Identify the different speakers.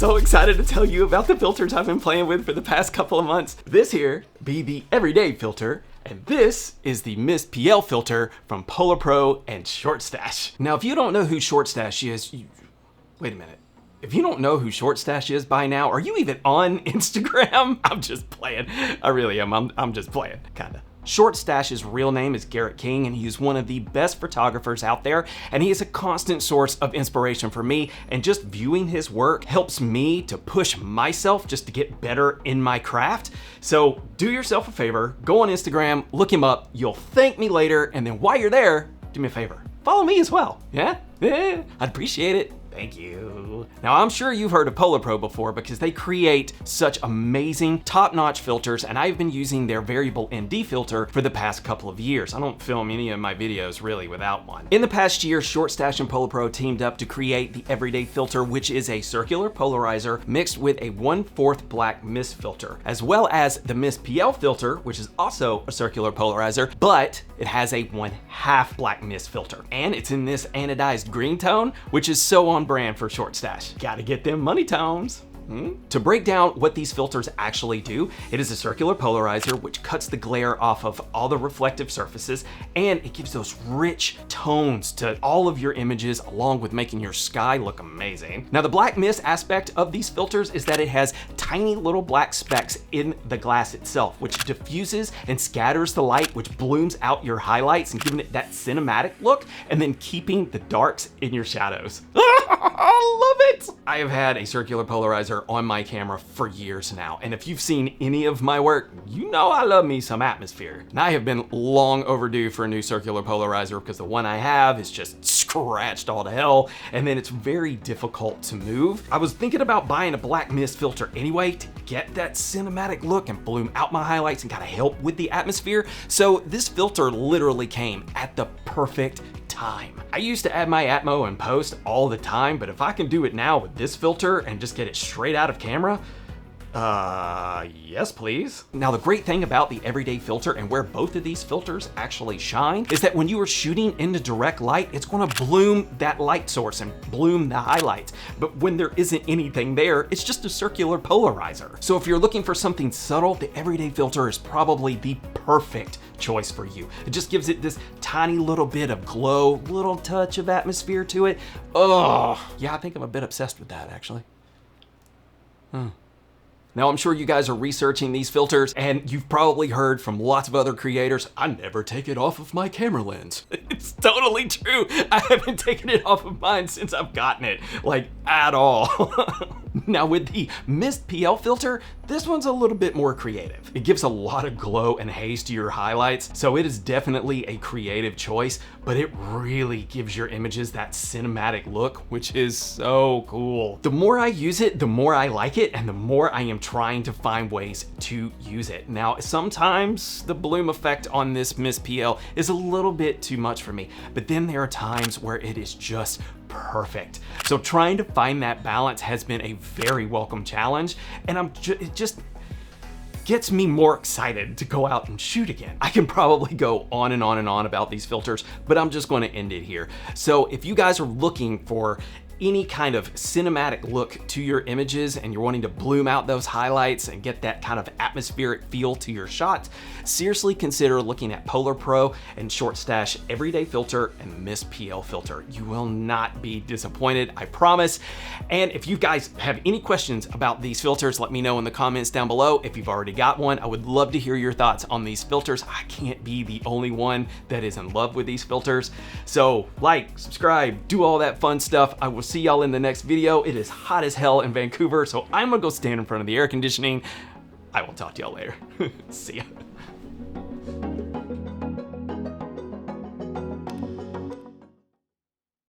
Speaker 1: so excited to tell you about the filters I've been playing with for the past couple of months. This here be the everyday filter, and this is the Mist PL filter from polarpro and Shortstache. Now, if you don't know who Shortstache is, wait a minute. If you don't know who Shortstache is by now, are you even on Instagram? I'm just playing. I really am. I'm just playing, kinda. Shortstache's real name is Garret King, and he is one of the best photographers out there, and he is a constant source of inspiration for me, and just viewing his work helps me to push myself just to get better in my craft. So do yourself a favor, go on Instagram, look him up, you'll thank me later, and then while you're there, do me a favor, follow me as well, yeah? I'd appreciate it. Thank you. Now, I'm sure you've heard of polarpro before because they create such amazing top-notch filters, and I've been using their variable ND filter for the past couple of years. I don't film any of my videos really without one. In the past year, Shortstache and polarpro teamed up to create the everyday filter, which is a circular polarizer mixed with a 1/4 black mist filter, as well as the Mist PL filter, which is also a circular polarizer, but it has a 1/2 black mist filter. And it's in this anodized green tone, which is so on brand for Shortstache. Gotta get them money tones. To break down what these filters actually do, it is a circular polarizer which cuts the glare off of all the reflective surfaces, and it gives those rich tones to all of your images, along with making your sky look amazing. Now, the black mist aspect of these filters is that it has tiny little black specks in the glass itself, which diffuses and scatters the light, which blooms out your highlights and giving it that cinematic look, and then keeping the darks in your shadows. I love it! I have had a circular polarizer on my camera for years now, and if you've seen any of my work, you know I love me some atmosphere. And I have been long overdue for a new circular polarizer because the one I have is just scratched all to hell, and then it's very difficult to move. I was thinking about buying a black mist filter anyway to get that cinematic look and bloom out my highlights and kind of help with the atmosphere, so this filter literally came at the perfect time. I used to add my Atmo in post all the time, but if I can do it now with this filter and just get it straight out of camera, yes please. Now, the great thing about the everyday filter and where both of these filters actually shine is that when you are shooting into direct light, it's gonna bloom that light source and bloom the highlights. But when there isn't anything there, it's just a circular polarizer. So if you're looking for something subtle, the everyday filter is probably the perfect choice for you. It just gives it this tiny little bit of glow, little touch of atmosphere to it. Oh, yeah, I think I'm a bit obsessed with that actually. Now, I'm sure you guys are researching these filters, and you've probably heard from lots of other creators, I never take it off of my camera lens. It's totally true. I haven't taken it off of mine since I've gotten it, like at all. Now, with the Mist PL filter, this one's a little bit more creative. It gives a lot of glow and haze to your highlights, so it is definitely a creative choice, but it really gives your images that cinematic look, which is so cool. The more I use it, the more I like it, and the more I am trying to find ways to use it. Now, sometimes the bloom effect on this Mist PL is a little bit too much for me, but then there are times where it is just perfect. So trying to find that balance has been a very welcome challenge, and it just gets me more excited to go out and shoot again. I can probably go on and on and on about these filters, but I'm just going to end it here. So if you guys are looking for any kind of cinematic look to your images and you're wanting to bloom out those highlights and get that kind of atmospheric feel to your shots, seriously consider looking at polarpro and Shortstache everyday filter and Mist PL filter. You will not be disappointed, I promise. And if you guys have any questions about these filters, let me know in the comments down below. If you've already got one, I would love to hear your thoughts on these filters. I can't be the only one that is in love with these filters. So like, subscribe, do all that fun stuff. I will see y'all in the next video. It is hot as hell in Vancouver, so I'm gonna go stand in front of the air conditioning. I will talk to y'all later. See ya.